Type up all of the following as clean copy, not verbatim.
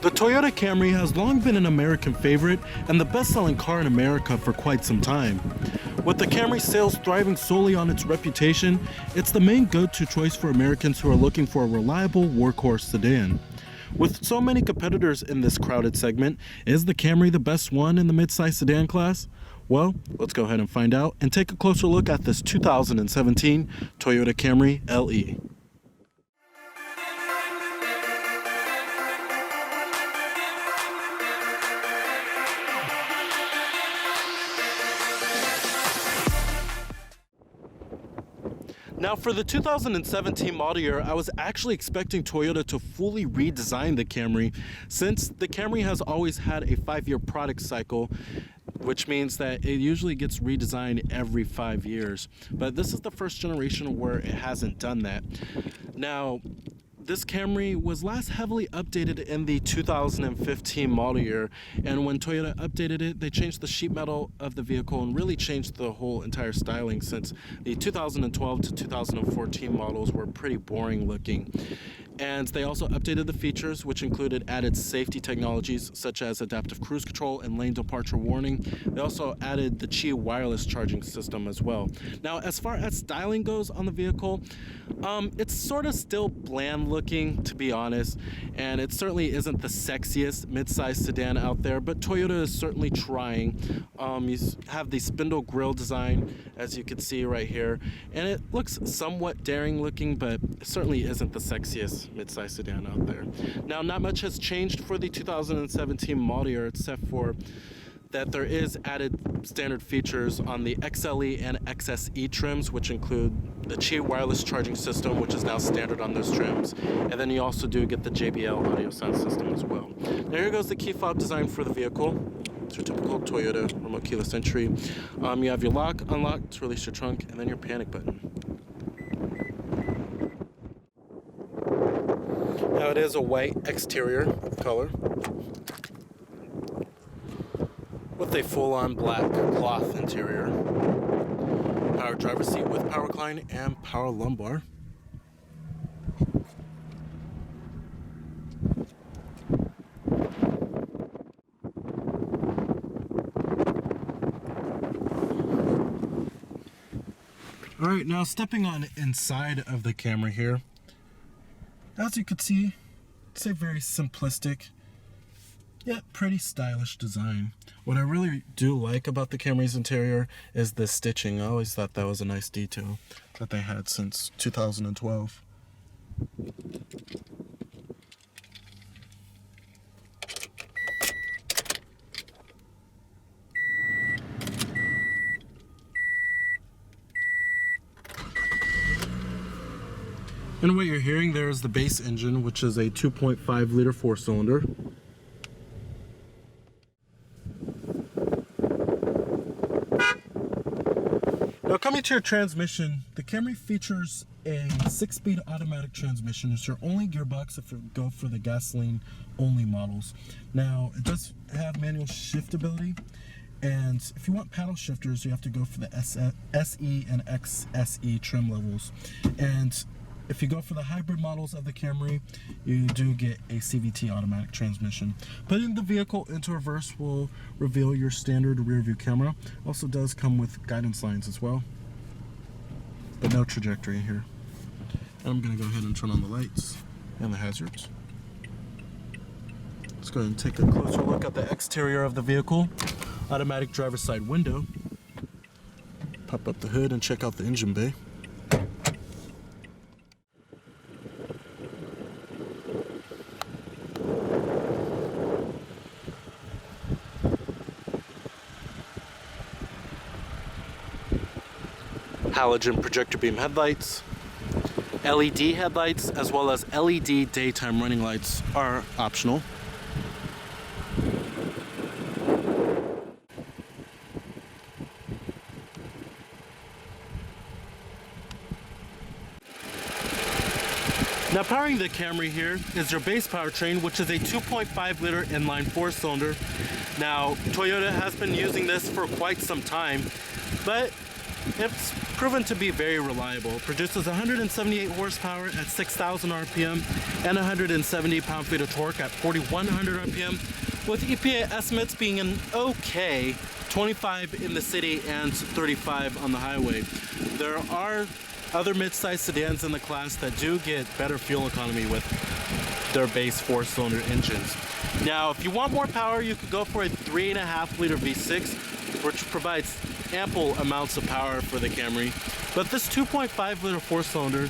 The Toyota Camry has long been an American favorite and the best-selling car in America for quite some time. With the Camry sales thriving solely on its reputation, it's the main go-to choice for Americans who are looking for a reliable workhorse sedan. With so many competitors in this crowded segment, is the Camry the best one in the midsize sedan class? Well, let's go ahead and find out and take a closer look at this 2017 Toyota Camry LE. Now for the 2017 model year, I was actually expecting Toyota to fully redesign the Camry, since the Camry has always had a 5-year product cycle, which means that it usually gets redesigned every 5 years. But this is the first generation where it hasn't done that. Now, this Camry was last heavily updated in the 2015 model year, and when Toyota updated it, they changed the sheet metal of the vehicle and really changed the whole entire styling, since the 2012 to 2014 models were pretty boring looking. And they also updated the features, which included added safety technologies such as adaptive cruise control and lane departure warning. They also added the Qi wireless charging system as well. Now, as far as styling goes on the vehicle, it's sort of still bland looking, to be honest, and it certainly isn't the sexiest midsize sedan out there, but Toyota is certainly trying. You have the spindle grille design, as you can see right here, and it looks somewhat daring looking, but it certainly isn't the sexiest midsize sedan out there. Now, not much has changed for the 2017 model year, except for that there is added standard features on the XLE and XSE trims, which include the Qi wireless charging system, which is now standard on those trims, and then you also do get the JBL audio sound system as well. Now here goes the key fob design for the vehicle. It's your typical Toyota remote keyless entry. You have your lock, unlock to release your trunk, and then your panic button. Now it is a white exterior color with a full-on black cloth interior, power driver's seat with power recline and power lumbar. Alright, now stepping on inside of the Camry here, as you can see, it's a very simplistic yet pretty stylish design. What I really do like about the Camry's interior is the stitching. I always thought that was a nice detail that they had since 2012. And what you're hearing there is the base engine, which is a 2.5 liter 4-cylinder. Now, coming to your transmission, the Camry features a 6-speed automatic transmission. It's your only gearbox if you go for the gasoline only models. Now, it does have manual shiftability, and if you want paddle shifters, you have to go for the SE and XSE trim levels. And if you go for the hybrid models of the Camry, you do get a CVT automatic transmission. Putting the vehicle into reverse will reveal your standard rear view camera. Also does come with guidance lines as well, but no trajectory here. And I'm gonna go ahead and turn on the lights and the hazards. Let's go ahead and take a closer look at the exterior of the vehicle. Automatic driver's side window. Pop up the hood and check out the engine bay. Halogen projector beam headlights, LED headlights, as well as LED daytime running lights are optional. Now, powering the Camry here is your base powertrain, which is a 2.5 liter inline 4-cylinder. Now, Toyota has been using this for quite some time, but it's proven to be very reliable. It produces 178 horsepower at 6,000 RPM and 170 pound-feet of torque at 4,100 RPM, with EPA estimates being an okay 25 in the city and 35 on the highway. There are other mid-sized sedans in the class that do get better fuel economy with their base 4-cylinder engines. Now, if you want more power, you could go for a 3.5 liter V6, which provides ample amounts of power for the Camry. But this 2.5 liter 4-cylinder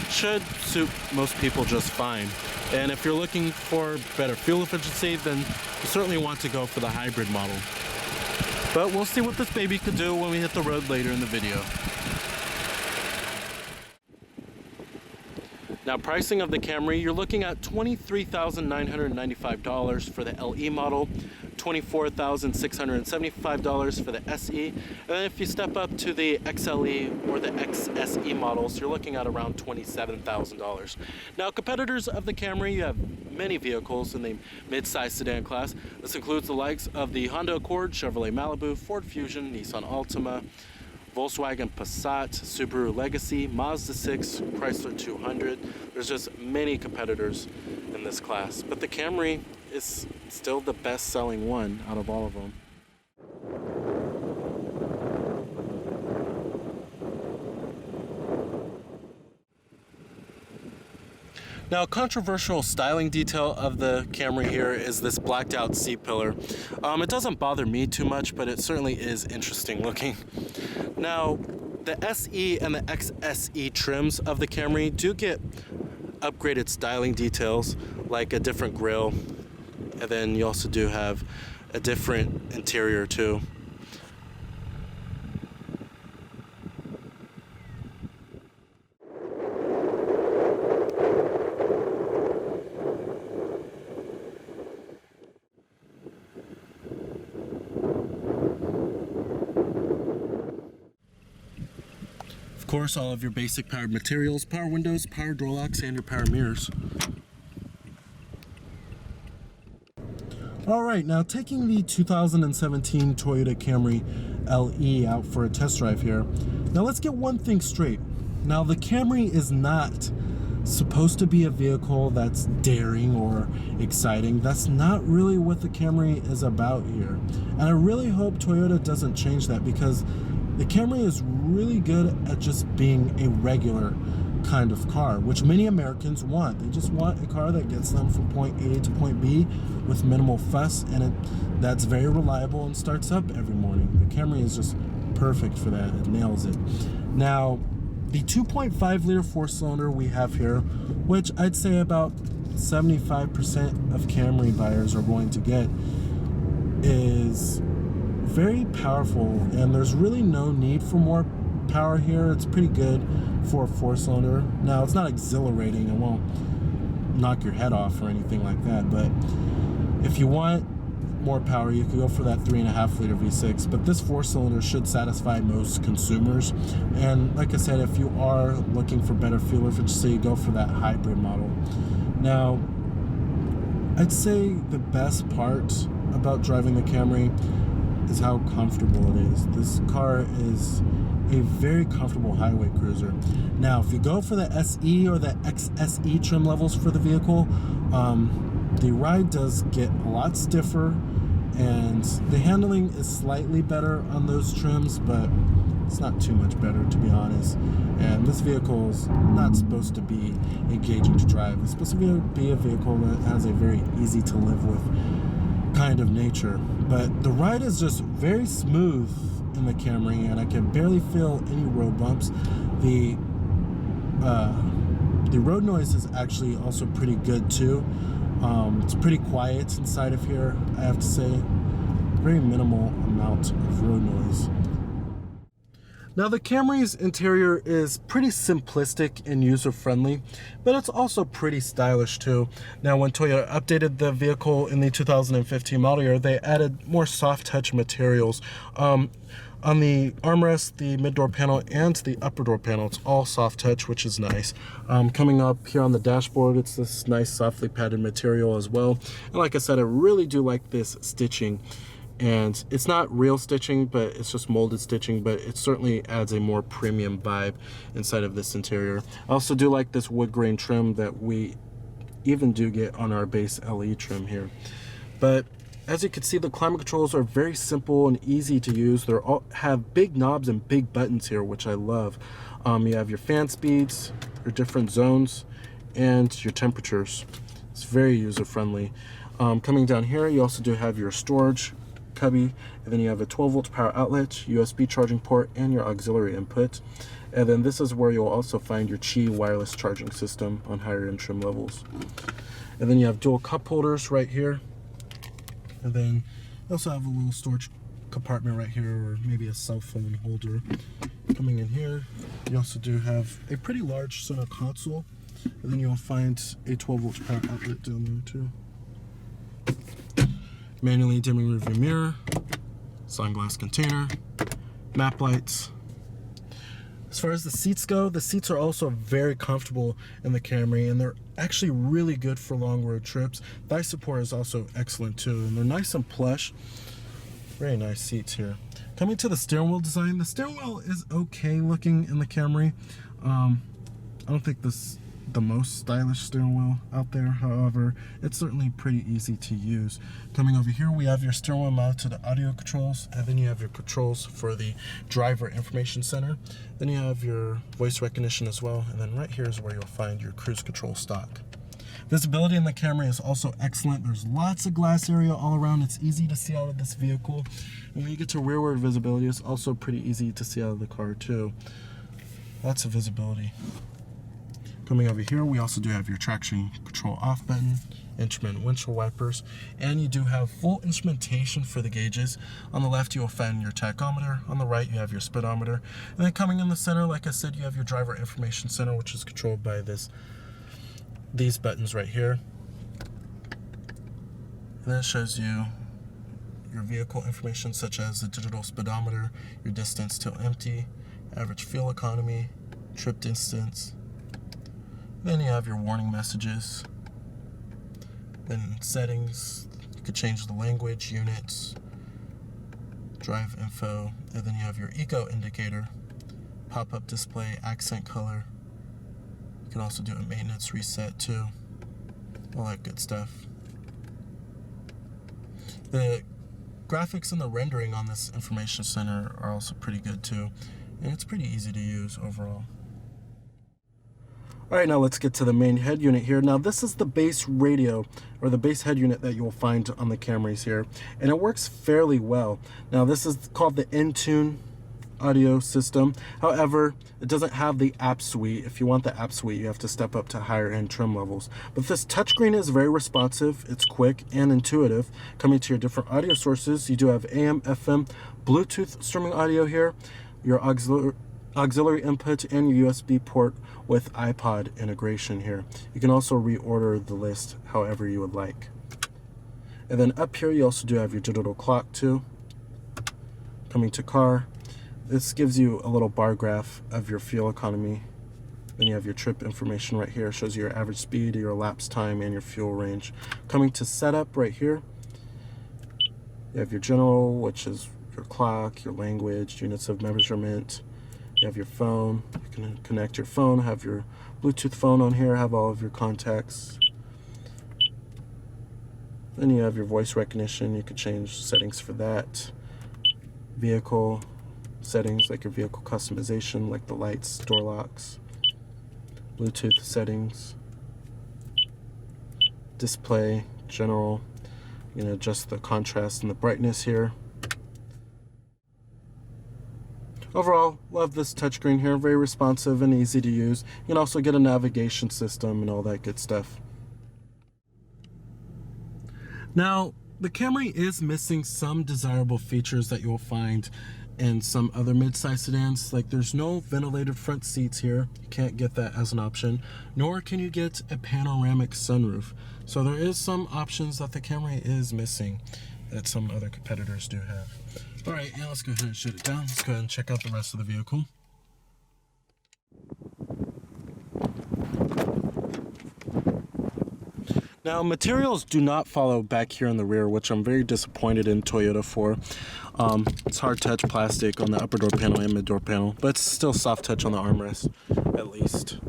should suit most people just fine. And if you're looking for better fuel efficiency, then you certainly want to go for the hybrid model. But we'll see what this baby could do when we hit the road later in the video. Now, pricing of the Camry, you're looking at $23,995 for the LE model, $24,675 for the SE, and then if you step up to the XLE or the XSE models, you're looking at around $27,000. Now, competitors of the Camry, you have many vehicles in the mid-size sedan class. This includes the likes of the Honda Accord, Chevrolet Malibu, Ford Fusion, Nissan Altima, Volkswagen Passat, Subaru Legacy, Mazda 6, Chrysler 200. There's just many competitors in this class, but the Camry is still the best-selling one out of all of them. Now, a controversial styling detail of the Camry here is this blacked out seat pillar. It doesn't bother me too much, but it certainly is interesting looking. Now, the SE and the XSE trims of the Camry do get upgraded styling details, like a different grille, and then you also do have a different interior too. Of course, all of your basic powered materials, power windows, power door locks, and your power mirrors. Alright, now taking the 2017 Toyota Camry LE out for a test drive here. Now let's get one thing straight. Now the Camry is not supposed to be a vehicle that's daring or exciting. That's not really what the Camry is about here. And I really hope Toyota doesn't change that, because the Camry is really good at just being a regular kind of car, which many Americans want. They just want a car that gets them from point A to point B with minimal fuss, and that's very reliable and starts up every morning. The Camry is just perfect for that. It nails it. Now, the 2.5 liter 4-cylinder we have here, which I'd say about 75% of Camry buyers are going to get, is very powerful, and there's really no need for more power here. It's pretty good for a 4-cylinder. Now, it's not exhilarating. It won't knock your head off or anything like that, but if you want more power, you could go for that 3.5 liter V6, but this 4-cylinder should satisfy most consumers. And like I said, if you are looking for better fuel efficiency, go for that hybrid model. Now, I'd say the best part about driving the Camry is how comfortable it is. This car is a very comfortable highway cruiser. Now, if you go for the SE or the XSE trim levels for the vehicle, the ride does get a lot stiffer, and the handling is slightly better on those trims, but it's not too much better, to be honest. And this vehicle is not supposed to be engaging to drive. It's supposed to be a vehicle that has a very easy to live with kind of nature. But the ride is just very smooth in the Camry, and I can barely feel any road bumps. The road noise is actually also pretty good too. It's pretty quiet inside of here, I have to say. Very minimal amount of road noise. Now, the Camry's interior is pretty simplistic and user-friendly, but it's also pretty stylish too. Now, when Toyota updated the vehicle in the 2015 model year, they added more soft-touch materials. On the armrest, the mid-door panel, and the upper door panel, it's all soft touch, which is nice. Coming up here on the dashboard, it's this nice softly padded material as well. And like I said, I really do like this stitching And it's not real stitching, but it's just molded stitching, but it certainly adds a more premium vibe inside of this interior. I also do like this wood grain trim that we even do get on our base LE trim here. But as you can see, the climate controls are very simple and easy to use. They all have big knobs and big buttons here, which I love. You have your fan speeds, your different zones, and your temperatures. It's very user-friendly. Coming down here, you also do have your storage cubby, and then you have a 12-volt power outlet, USB charging port, and your auxiliary input. And then this is where you'll also find your Qi wireless charging system on higher end trim levels. And then you have dual cup holders right here. And then you also have a little storage compartment right here, or maybe a cell phone holder. Coming in here, you also do have a pretty large center console. And then you'll find a 12-volt power outlet down there too. Manually dimming rearview mirror, sunglass container, map lights. As far as the seats go, the seats are also very comfortable in the Camry, and they're actually really good for long road trips. Thigh support is also excellent too, and they're nice and plush. Very nice seats here. Coming to the stairwell design, the stairwell is okay looking in the Camry. I don't think this is the most stylish stairwell out there. However, it's certainly pretty easy to use. Coming over here, we have your stairwell mounted audio controls, and then you have your controls for the driver information center. Then you have your voice recognition as well, and then right here is where you'll find your cruise control stock. Visibility in the Camry is also excellent. There's lots of glass area all around. It's easy to see out of this vehicle. And when you get to rearward visibility, it's also pretty easy to see out of the car too. Lots of visibility. Coming over here, we also do have your traction control off button, instrument windshield wipers, and you do have full instrumentation for the gauges. On the left, you will find your tachometer. On the right, you have your speedometer. And then coming in the center, like I said, you have your driver information center, which is controlled by these buttons right here. And then it shows you your vehicle information, such as the digital speedometer, your distance till empty, average fuel economy, trip distance. Then you have your warning messages. Then settings, you could change the language, units, drive info, and then you have your eco indicator, pop-up display, accent color. You can also do a maintenance reset too, all that good stuff. The graphics and the rendering on this information center are also pretty good too, and it's pretty easy to use overall. All right, now let's get to the main head unit here. Now this is the base radio, or the base head unit that you'll find on the Camrys here, and it works fairly well. Now this is called the Intune audio system. However, it doesn't have the app suite. If you want the app suite, you have to step up to higher end trim levels. But this touchscreen is very responsive, it's quick and intuitive. Coming to your different audio sources, you do have AM, FM, Bluetooth streaming audio here, your auxiliary input, and your USB port with iPod integration here. You can also reorder the list however you would like. And then up here you also do have your digital clock too. Coming to car, this gives you a little bar graph of your fuel economy. Then you have your trip information right here. It shows you your average speed, your elapsed time, and your fuel range. Coming to setup right here, you have your general, which is your clock, your language, units of measurement. You have your phone. You can connect your phone, have your Bluetooth phone on here, have all of your contacts. Then you have your voice recognition. You could change settings for that. Vehicle settings, like your vehicle customization, like the lights, door locks. Bluetooth settings. Display, general. You can adjust the contrast and the brightness here. Overall, love this touchscreen here, very responsive and easy to use. You can also get a navigation system and all that good stuff. Now, the Camry is missing some desirable features that you'll find in some other mid-size sedans. Like there's no ventilated front seats here. You can't get that as an option, nor can you get a panoramic sunroof. So there is some options that the Camry is missing that some other competitors do have. All right, now let's go ahead and shut it down. Let's go ahead and check out the rest of the vehicle. Now, materials do not follow back here in the rear, which I'm very disappointed in Toyota for. It's hard touch plastic on the upper door panel and mid door panel, but it's still soft touch on the armrest, at least.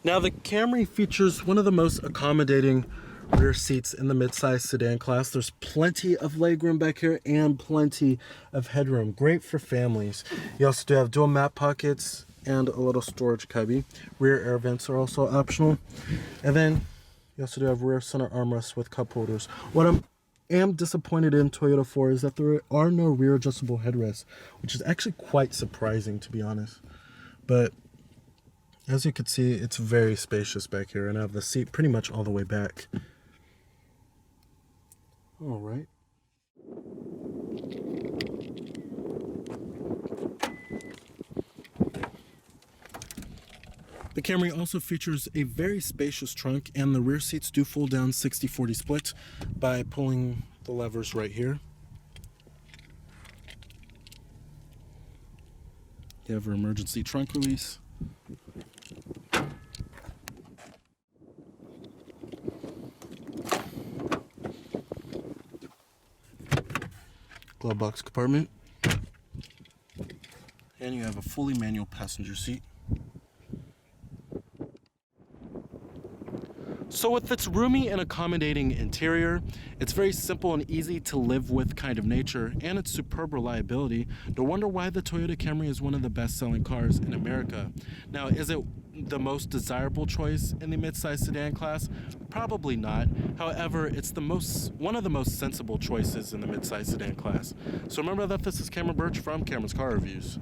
Now, the Camry features one of the most accommodating rear seats in the midsize sedan class. There's plenty of legroom back here and plenty of headroom. Great for families. You also do have dual map pockets and a little storage cubby. Rear air vents are also optional. And then you also do have rear center armrests with cup holders. What I am disappointed in Toyota for is that there are no rear adjustable headrests, which is actually quite surprising, to be honest. But as you can see, it's very spacious back here, and I have the seat pretty much all the way back. All right. The Camry also features a very spacious trunk, and the rear seats do fold down 60-40 split by pulling the levers right here. You have your emergency trunk release. Glove box compartment. And you have a fully manual passenger seat. So with its roomy and accommodating interior, its very simple and easy to live with kind of nature, and its superb reliability, no wonder why the Toyota Camry is one of the best-selling cars in America. Now, is it the most desirable choice in the midsize sedan class? Probably not. However, it's one of the most sensible choices in the midsize sedan class. So remember that this is Cameron Birch from Cameron's Car Reviews.